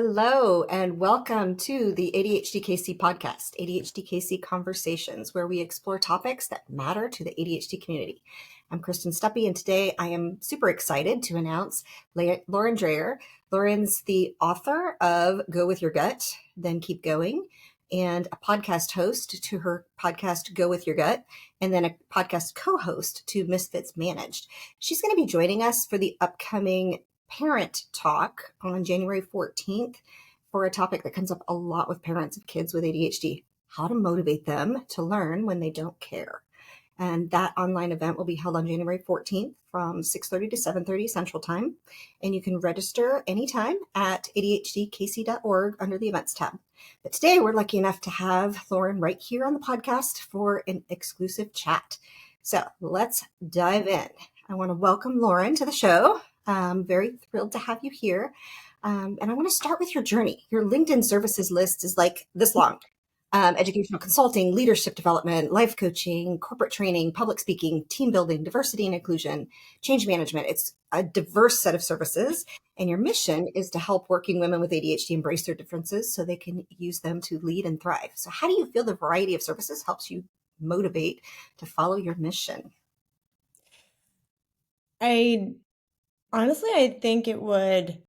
Hello, and welcome to the ADHDKC podcast, ADHDKC Conversations, where we explore topics that matter to the ADHD community. I'm Kristen Stuppy, and today I am super excited to announce Lauren Dreher. Lauren's the author of Go With Your Gut, Then Keep Going, and a podcast host to her podcast, Go With Your Gut, and then a podcast co-host to Misfits Managed. She's going to be joining us for the upcoming parent talk on January 14th for a topic that comes up a lot with parents of kids with ADHD, how to motivate them to learn when they don't care. And that online event will be held on January 14th from 6:30 to 7:30 Central Time. And you can register anytime at ADHDKC.org under the events tab. But today we're lucky enough to have Lauren right here on the podcast for an exclusive chat. So let's dive in. I want to welcome Lauren to the show. I'm very thrilled to have you here. And I want to start with your journey. Your LinkedIn services list is like this long. Educational consulting, leadership development, life coaching, corporate training, public speaking, team building, diversity and inclusion, change management. It's a diverse set of services. And your mission is to help working women with ADHD embrace their differences so they can use them to lead and thrive. So how do you feel the variety of services helps you motivate to follow your mission? I think it would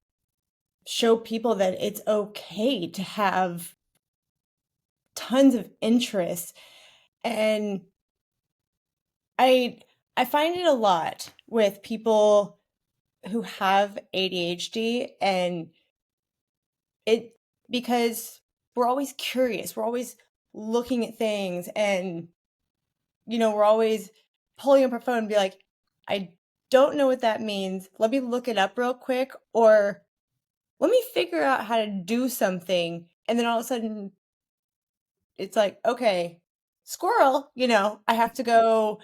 show people that it's okay to have tons of interests. And I find it a lot with people who have ADHD, and because we're always curious, we're always looking at things, and we're always pulling up our phone and be like, I don't know what that means. Let me look it up real quick, or let me figure out how to do something. And then all of a sudden it's like, okay, squirrel, I have to go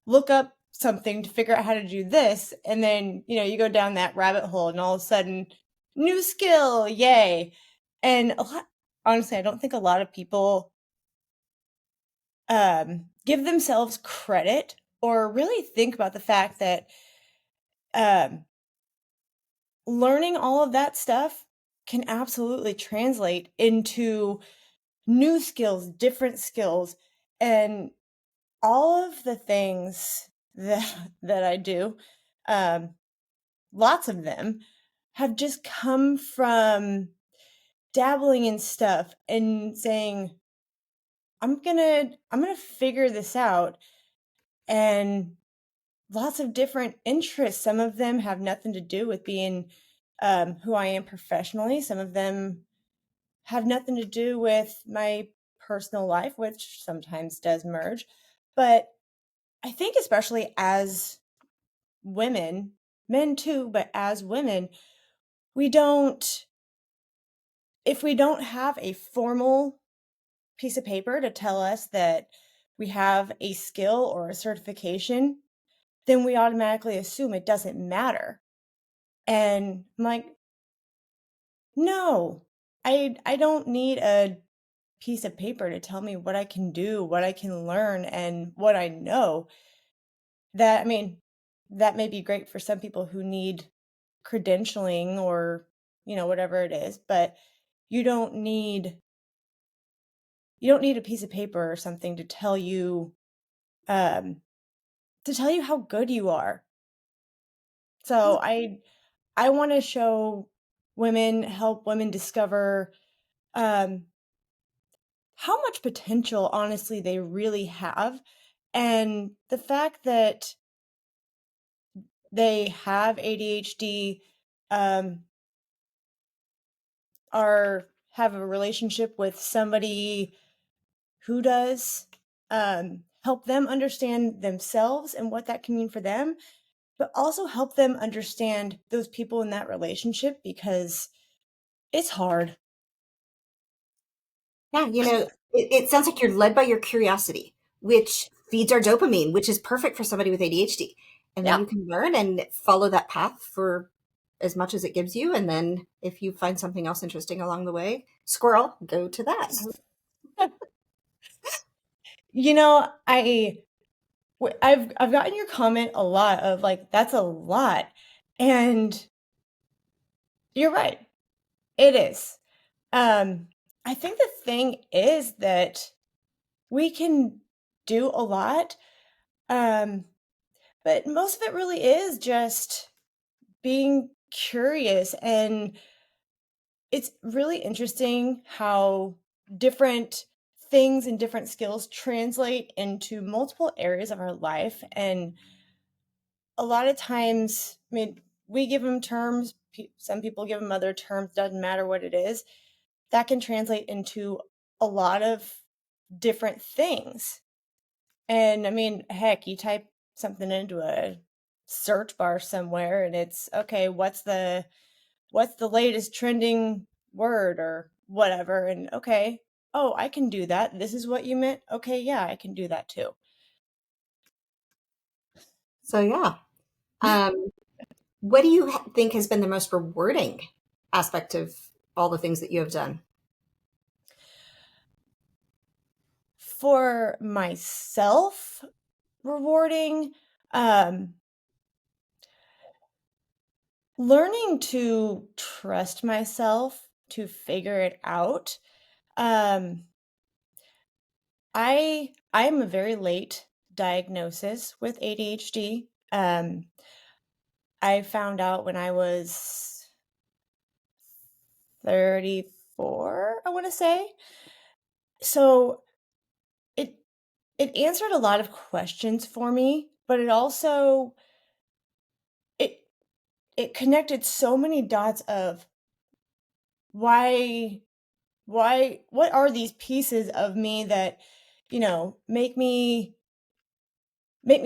look up something to figure out how to do this. And then, you go down that rabbit hole and all of a sudden new skill, yay. And honestly, I don't think a lot of people give themselves credit or really think about the fact that learning all of that stuff can absolutely translate into new skills, different skills, and all of the things that I do, lots of them have just come from dabbling in stuff and saying, I'm gonna figure this out. And lots of different interests. Some of them have nothing to do with being who I am professionally. Some of them have nothing to do with my personal life, which sometimes does merge. But I think especially as women, men too, but as women, if we don't have a formal piece of paper to tell us that we have a skill or a certification, then we automatically assume it doesn't matter. And I'm like, no, I don't need a piece of paper to tell me what I can do, what I can learn, and what I know. That may be great for some people who need credentialing or, whatever it is, but you don't need a piece of paper or something to tell you how good you are. So I want to help women discover how much potential, honestly, they really have. And the fact that they have ADHD, have a relationship with somebody who does, help them understand themselves and what that can mean for them, but also help them understand those people in that relationship, because it's hard. Yeah, it sounds like you're led by your curiosity, which feeds our dopamine, which is perfect for somebody with ADHD. And then Yeah. you can learn and follow that path for as much as it gives you. And then if you find something else interesting along the way, squirrel, go to that. I've gotten your comment a lot of like, that's a lot. And you're right. It is. I think the thing is that we can do a lot, but most of it really is just being curious. And it's really interesting how different things and different skills translate into multiple areas of our life. And a lot of times, I mean, we give them terms, some people give them other terms, doesn't matter what it is. That can translate into a lot of different things. And I mean, heck, you type something into a search bar somewhere and it's okay, what's the latest trending word or whatever, and okay, oh, I can do that. This is what you meant. Okay, yeah, I can do that too. So yeah. Um, what do you think has been the most rewarding aspect of all the things that you have done? For myself, rewarding, um learning to trust myself to figure it out. um I'm a very late diagnosis with ADHD. I found out when I was 34, I want to say. So it it answered a lot of questions for me, but it it connected so many dots of why what are these pieces of me that, make me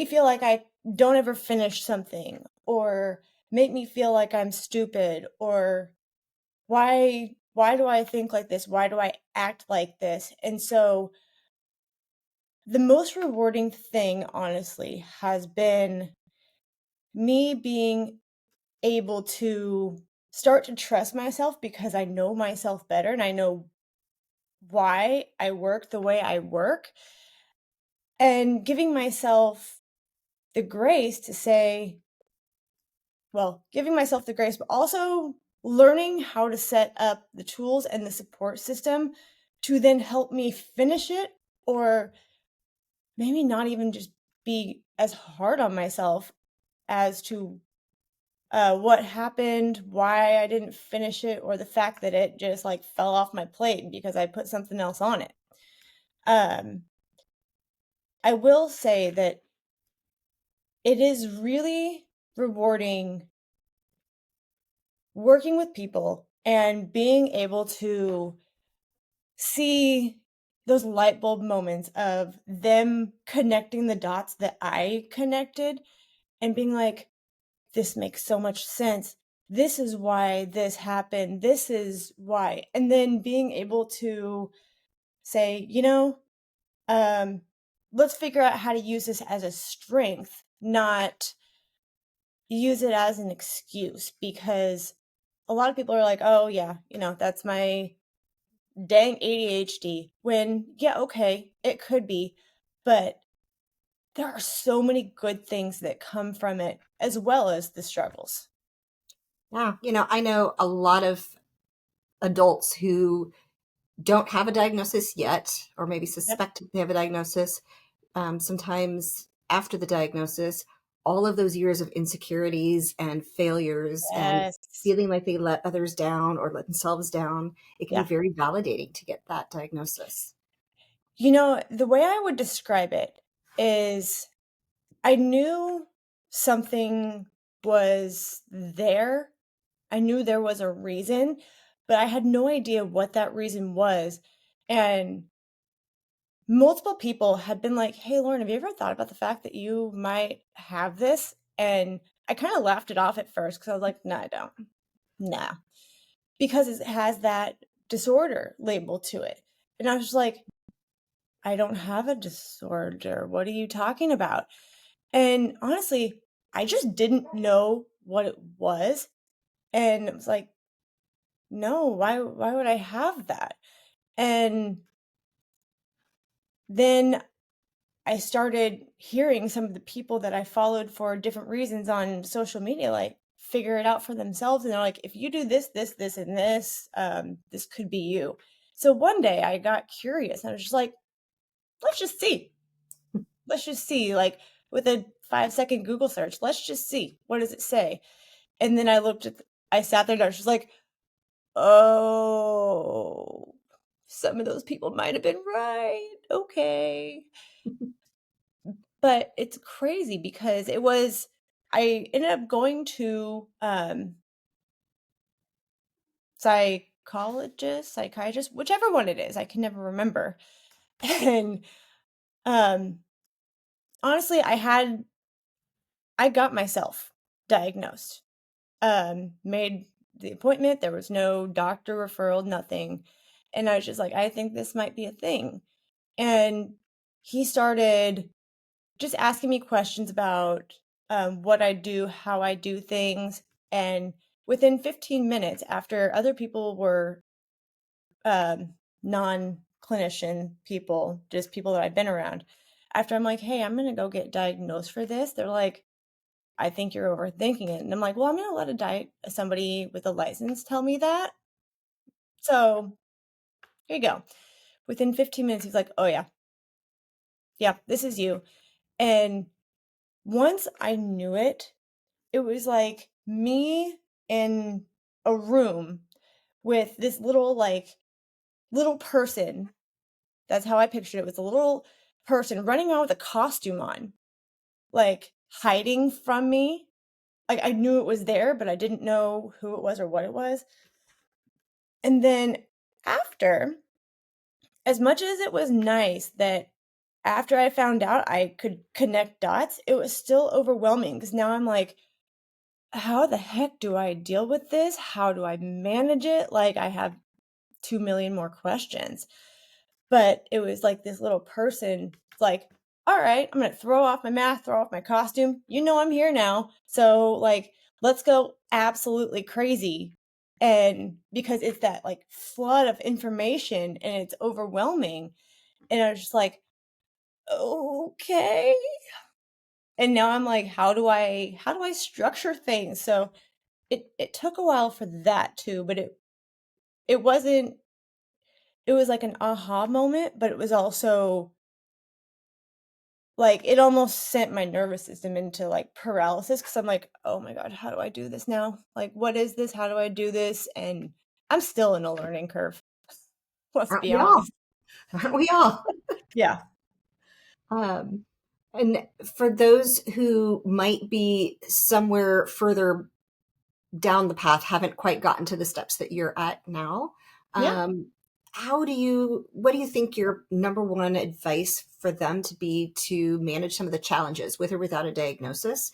feel like I don't ever finish something, or make me feel like I'm stupid, or why do I think like this? Why do I act like this? And so the most rewarding thing, honestly, has been me being able to start to trust myself because I know myself better and I know why I work the way I work, and giving myself the grace to say, well, giving myself the grace, but also learning how to set up the tools and the support system to then help me finish it, or maybe not even just be as hard on myself as to what happened, why I didn't finish it, or the fact that it just like fell off my plate because I put something else on it. Um, I will say that it is really rewarding working with people and being able to see those light bulb moments of them connecting the dots that I connected and being like, this makes so much sense. This is why this happened. This is why. And then being able to say, um, let's figure out how to use this as a strength, not use it as an excuse. Because a lot of people are like, oh, yeah, that's my dang ADHD. When, yeah, okay, it could be. But there are so many good things that come from it, as well as the struggles. Yeah, I know a lot of adults who don't have a diagnosis yet, or maybe Yep. suspect they have a diagnosis. Sometimes after the diagnosis, all of those years of insecurities and failures and Yes. feeling like they let others down or let themselves down, it can be Yeah. very validating to get that diagnosis. The way I would describe it is I knew something was there. I knew there was a reason, but I had no idea what that reason was. And multiple people had been like, hey, Lauren, have you ever thought about the fact that you might have this? And I kind of laughed it off at first because I was like, no, I don't. Nah. Because it has that disorder label to it. And I was just like, I don't have a disorder. What are you talking about? And honestly, I just didn't know what it was. And it was like, no, why would I have that? And then I started hearing some of the people that I followed for different reasons on social media like figure it out for themselves. And they're like, if you do this, this, this, and this, this could be you. So one day I got curious and I was just like, let's just see. Let's just see, like with a 5-second Google search, let's just see. What does it say? And then I sat there and I was just like, oh, some of those people might have been right. Okay. But it's crazy because I ended up going to psychiatrist, whichever one it is. I can never remember. And um, honestly, I got myself diagnosed. Made the appointment. There was no doctor referral, nothing. And I was just like, I think this might be a thing. And he started just asking me questions about what I do, how I do things. And within 15 minutes, after other people were non-clinician people, just people that I've been around, after I'm like, hey, I'm going to go get diagnosed for this, they're like, I think you're overthinking it. And I'm like, well, I'm going to let somebody with a license tell me that. So here you go. Within 15 minutes, he's like, oh, yeah, this is you. And once I knew it, it was like me in a room with this little person. That's how I pictured it. It was a little person running around with a costume on, like hiding from me. Like I knew it was there, but I didn't know who it was or what it was. And then after, as much as it was nice that after I found out I could connect dots, it was still overwhelming because now I'm like, how the heck do I deal with this? How do I manage it? Like I have 2 million more questions. But it was like this little person, like, all right, I'm going to throw off my mask, throw off my costume. You know, I'm here now. So, like, let's go absolutely crazy. And because it's that like flood of information and it's overwhelming. And I was just like, okay. And now I'm like, how do I structure things? So it took a while for that too, but it wasn't, it was like an aha moment, but it was also like it almost sent my nervous system into like paralysis because I'm like, oh my God, how do I do this now? Like, what is this? How do I do this? And I'm still in a learning curve. Let's Aren't be we all? honest. Aren't we all? Yeah. Um, and for those who might be somewhere further down the path, haven't quite gotten to the steps that you're at now, Yeah. what do you think your number one advice for them to be to manage some of the challenges with or without a diagnosis?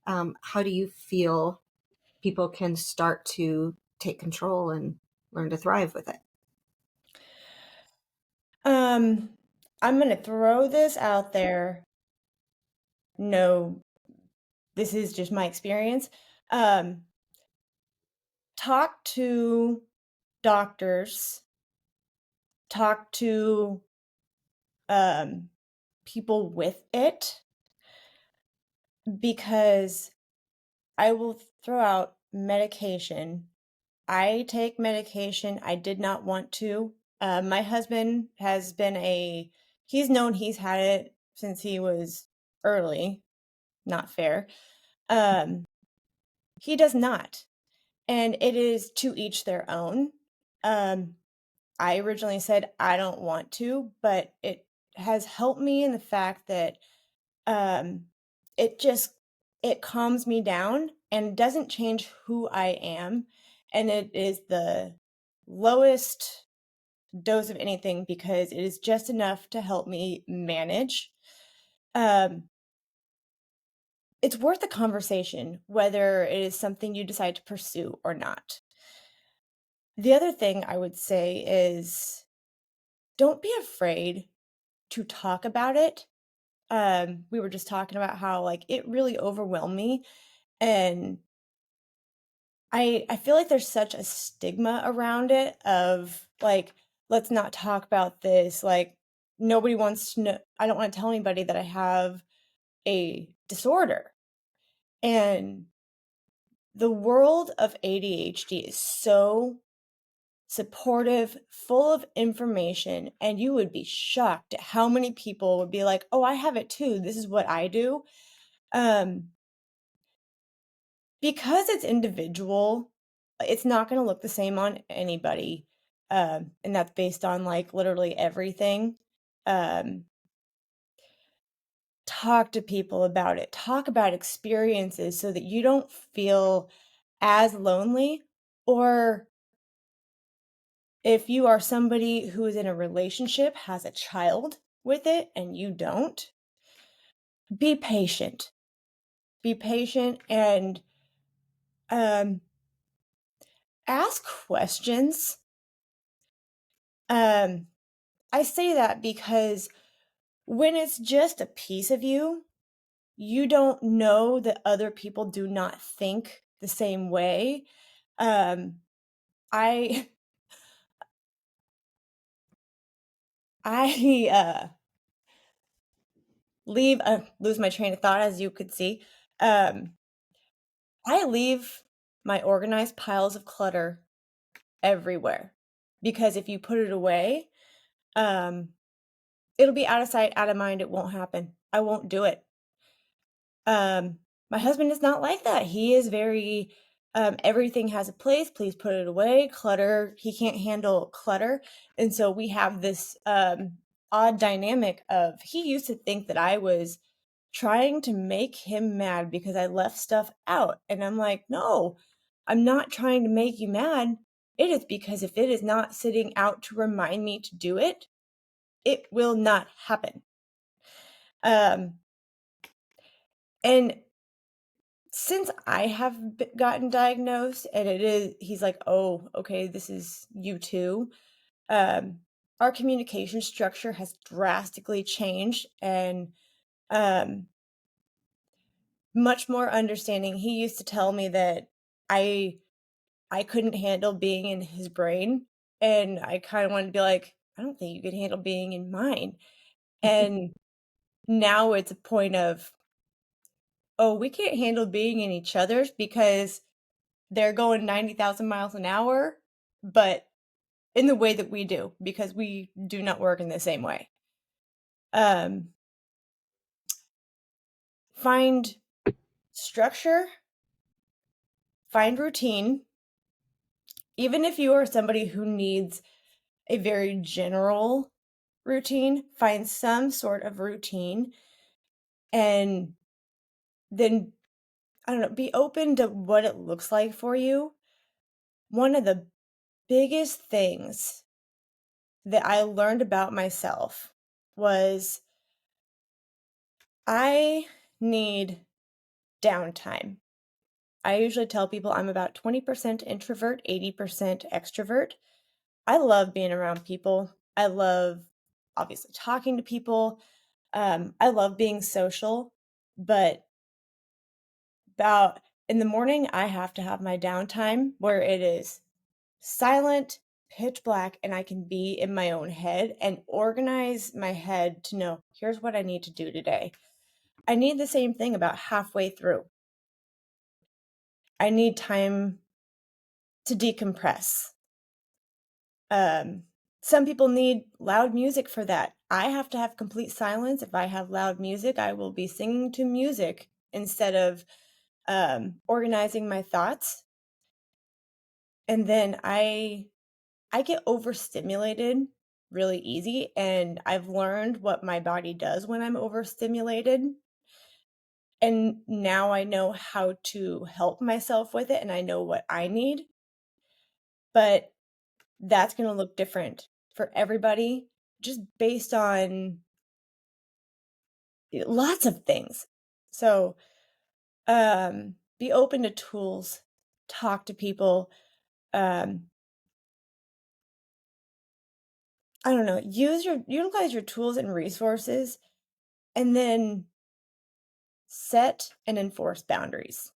How do you feel people can start to take control and learn to thrive with it? Um, I'm gonna throw this out there. No, this is just my experience. Um, talk to doctors, talk to um people with it, because I will throw out medication. I take medication. I did not want to. My husband has been he's known he's had it since he was early. Not fair. Um, he does not. And it is to each their own. Um, I originally said I don't want to, but it has helped me in the fact that um, it just it calms me down and doesn't change who I am, and it is the lowest dose of anything because it is just enough to help me manage. Um, it's worth a conversation whether it is something you decide to pursue or not. The other thing I would say is don't be afraid to talk about it. We were just talking about how like it really overwhelmed me, and I feel like there's such a stigma around it of like, let's not talk about this. Like nobody wants to know. I don't want to tell anybody that I have a disorder. And the world of ADHD is so supportive, full of information, and you would be shocked at how many people would be like, "Oh, I have it too. This is what I do." Um, because it's individual, it's not going to look the same on anybody. And that's based on like literally everything. Um, talk to people about it, talk about experiences so that you don't feel as lonely. Or if you are somebody who is in a relationship, has a child with it, and you don't, be patient. Be patient and um, ask questions. I say that because when it's just a piece of you, you don't know that other people do not think the same way. Um, I I lose my train of thought, as you could see. Um, I leave my organized piles of clutter everywhere because if you put it away, um, it'll be out of sight, out of mind. It won't happen. I won't do it. My husband is not like that. He is very, everything has a place. Please put it away. Clutter. He can't handle clutter, and so we have this odd dynamic of he used to think that I was trying to make him mad because I left stuff out, and I'm like, no, I'm not trying to make you mad. It is because if it is not sitting out to remind me to do it, it will not happen. And since I have gotten diagnosed and he's like, oh, okay, this is you too. Our communication structure has drastically changed and um, much more understanding. He used to tell me that I I couldn't handle being in his brain, and I kind of wanted to be like, I don't think you could handle being in mine. And now it's a point of, oh, we can't handle being in each other's because they're going 90,000 miles an hour, but in the way that we do, because we do not work in the same way. Um, find structure, find routine. Even if you are somebody who needs a very general routine, find some sort of routine and then, I don't know, be open to what it looks like for you. One of the biggest things that I learned about myself was I need downtime. I usually tell people I'm about 20% introvert, 80% extrovert. I love being around people. I love obviously talking to people. I love being social, but about in the morning, I have to have my downtime where it is silent, pitch black, and I can be in my own head and organize my head to know here's what I need to do today. I need the same thing about halfway through. I need time to decompress. Some people need loud music for that. I have to have complete silence. If I have loud music, I will be singing to music instead of organizing my thoughts. And then I get overstimulated really easy, and I've learned what my body does when I'm overstimulated. And now I know how to help myself with it and I know what I need. But that's going to look different for everybody just based on lots of things. So, be open to tools, talk to people. I don't know, utilize your tools and resources and then set and enforce boundaries.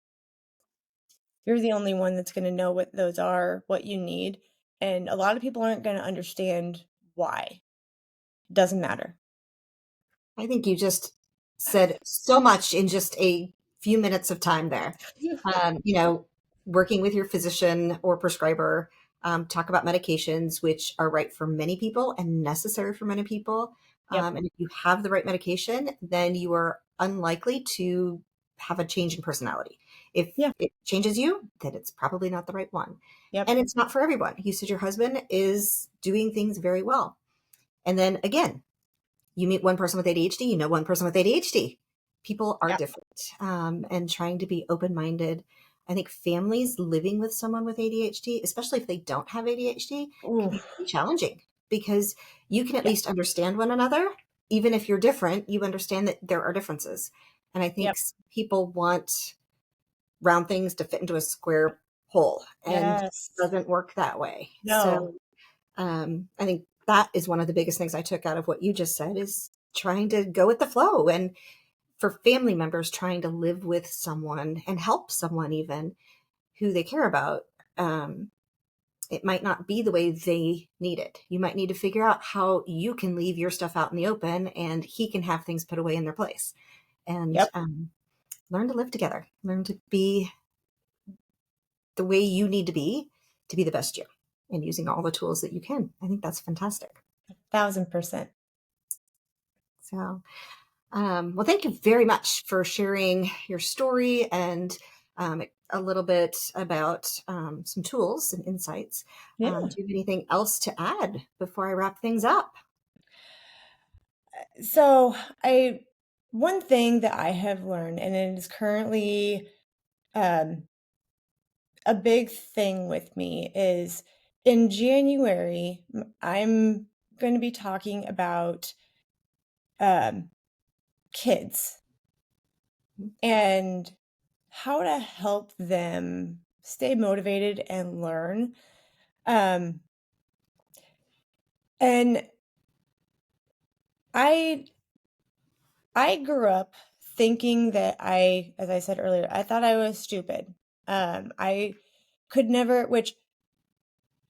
You're the only one that's going to know what those are, what you need, and a lot of people aren't going to understand why. It doesn't matter. I think you just said so much in just a few minutes of time there. You know, working with your physician or prescriber, talk about medications, which are right for many people and necessary for many people. Yep. And if you have the right medication, then you are unlikely to have a change in personality. If Yeah. it changes you, then it's probably not the right one. Yep. And it's not for everyone. You said your husband is doing things very well. And then again, you meet one person with ADHD, you know one person with ADHD. People are Yep. different, and trying to be open minded. I think families living with someone with ADHD, especially if they don't have ADHD, can Ooh. be really challenging because you can at Yeah. least understand one another. Even if you're different, you understand that there are differences. And I think Yep. people want round things to fit into a square hole, and it Yes. doesn't work that way. No. So I think that is one of the biggest things I took out of what you just said is trying to go with the flow. And for family members, trying to live with someone and help someone even who they care about. Um, it might not be the way they need it. You might need to figure out how you can leave your stuff out in the open and he can have things put away in their place. And Yep. learn to live together, learn to be the way you need to be the best you, and using all the tools that you can. I think that's fantastic. 1000%. So, well, thank you very much for sharing your story and a little bit about some tools and insights. Yeah. Do you have anything else to add before I wrap things up? So I one thing that I have learned, and it is currently um, a big thing with me, is in January, I'm going to be talking about um, kids and how to help them stay motivated and learn. Um, and I I grew up thinking that as I said earlier, I thought I was stupid. I could never, which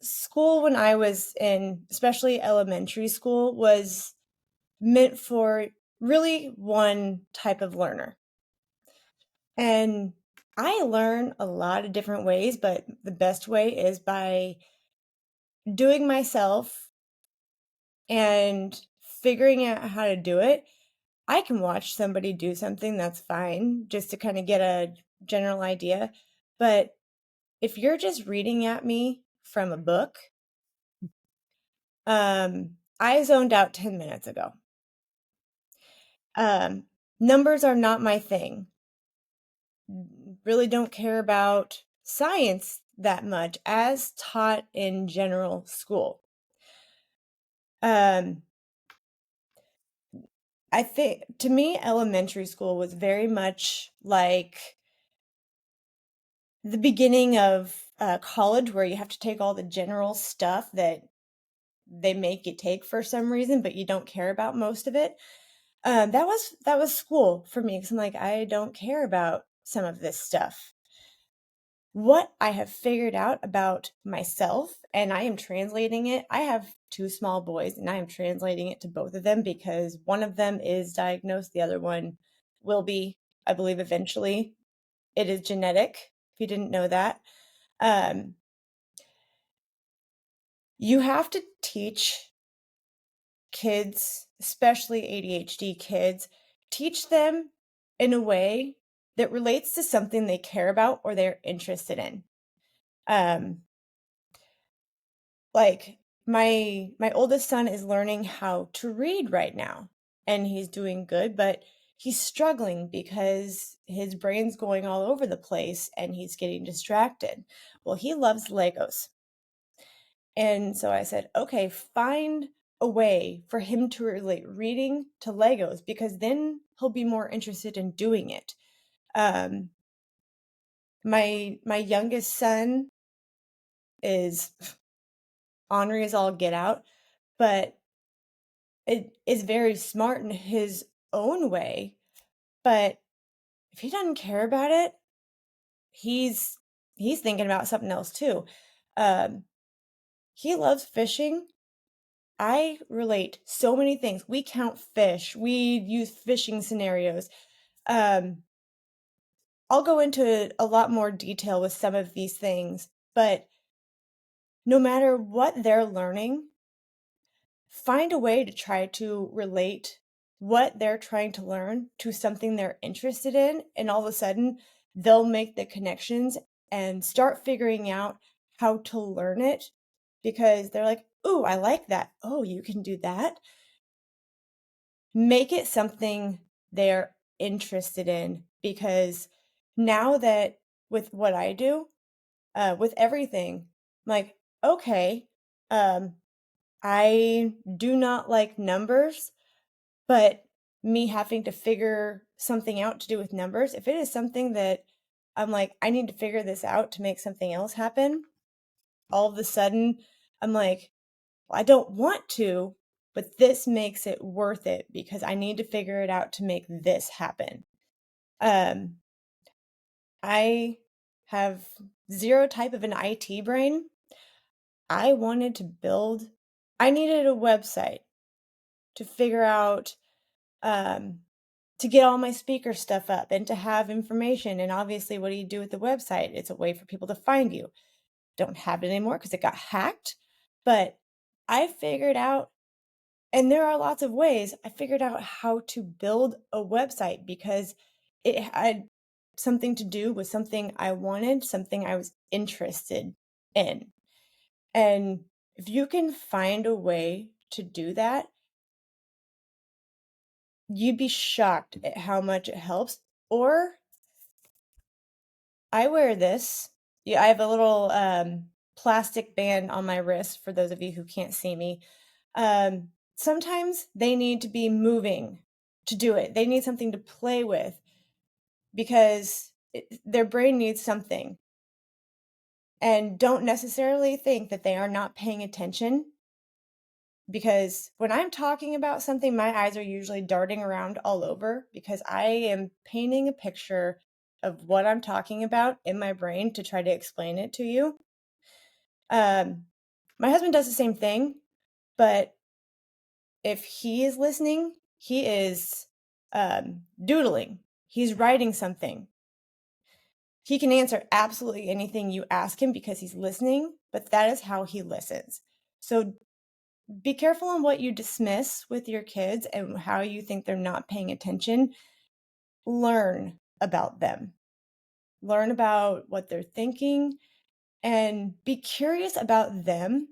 school when I was in, especially elementary school, was meant for really one type of learner. And I learn a lot of different ways, but the best way is by doing myself and figuring out how to do it. I can watch somebody do something, that's fine, just to kind of get a general idea. But if you're just reading at me from a book, I zoned out 10 minutes ago. Um, Numbers are not my thing. Really don't care about science that much as taught in general school. Um, I think to me, elementary school was very much like the beginning of college, where you have to take all the general stuff that they make you take for some reason, but you don't care about most of it. That was school for me because I'm like, I don't care about some of this stuff. What I have figured out about myself, and I am translating it. I have two small boys, and I am translating it to both of them because one of them is diagnosed, the other one will be, I believe, eventually. It is genetic, if you didn't know that. Um, you have to teach kids, especially ADHD kids, teach them in a way that relates to something they care about or they're interested in. Um, like my oldest son is learning how to read right now, and he's doing good, but he's struggling because his brain's going all over the place and he's getting distracted. Well, he loves Legos. And so I said, okay, find a way for him to relate reading to Legos because then he'll be more interested in doing it. Um, my youngest son is ornery as all get out, but it is very smart in his own way. But if he doesn't care about it, he's he's thinking about something else too. Um, he loves fishing. I relate so many things. We count fish. We use fishing scenarios. Um, I'll go into a lot more detail with some of these things, but no matter what they're learning, find a way to try to relate what they're trying to learn to something they're interested in. And all of a sudden, they'll make the connections and start figuring out how to learn it because they're like, "Ooh, I like that. Oh, you can do that." Make it something they're interested in because now that with what I do, with everything, I'm like, okay, um, I do not like numbers, but me having to figure something out to do with numbers, if it is something that I'm like, I need to figure this out to make something else happen, all of a sudden I'm like, well, I don't want to, but this makes it worth it because I need to figure it out to make this happen. Um, I have zero type of an IT brain. I wanted to build, I needed a website to figure out, um, to get all my speaker stuff up and to have information. And obviously, what do you do with the website? It's a way for people to find you. Don't have it anymore because it got hacked. But I figured out, and there are lots of ways, I figured out how to build a website because it had something to do with something I wanted, something I was interested in. And if you can find a way to do that, you'd be shocked at how much it helps. Or I wear this. Yeah, I have a little plastic band on my wrist for those of you who can't see me. Sometimes they need to be moving to do it. They need something to play with because their brain needs something. And don't necessarily think that they are not paying attention because when I'm talking about something, my eyes are usually darting around all over because I am painting a picture of what I'm talking about in my brain to try to explain it to you. My husband does the same thing, but if he is listening, he is doodling. He's writing something. He can answer absolutely anything you ask him because he's listening, but that is how he listens. So be careful on what you dismiss with your kids and how you think they're not paying attention. Learn about them, learn about what they're thinking, and be curious about them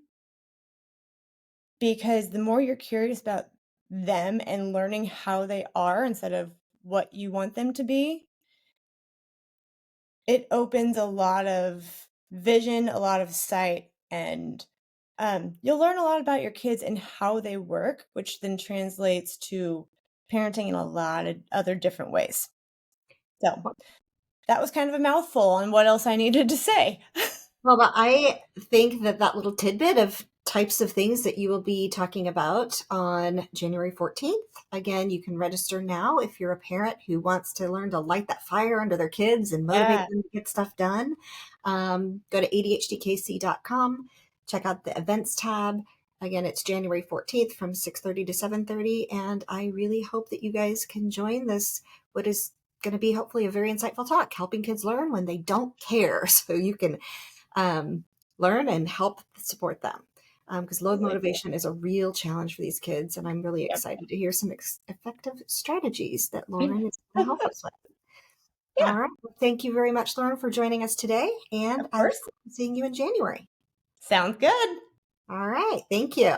because the more you're curious about them and learning how they are instead of what you want them to be, it opens a lot of vision, a lot of sight, and you'll learn a lot about your kids and how they work, which then translates to parenting in a lot of other different ways. So that was kind of a mouthful on what else I needed to say. Well, but I think that that little tidbit of types of things that you will be talking about on January 14th. Again, you can register now if you're a parent who wants to learn to light that fire under their kids and motivate Yeah, them to get stuff done. Go to ADHDKC.com, check out the events tab. Again, it's January 14th from 6:30 to 7:30, and I really hope that you guys can join this, what is going to be hopefully a very insightful talk, helping kids learn when they don't care. So you can learn and help support them. Because load absolutely. motivation is a real challenge for these kids, and I'm really Yep. excited to hear some effective strategies that Yeah. Lauren is going to help us with. Yeah, All right. Well, thank you very much, Lauren, for joining us today, and of I look course. forward to seeing you in January. Sounds good. All right. Thank you.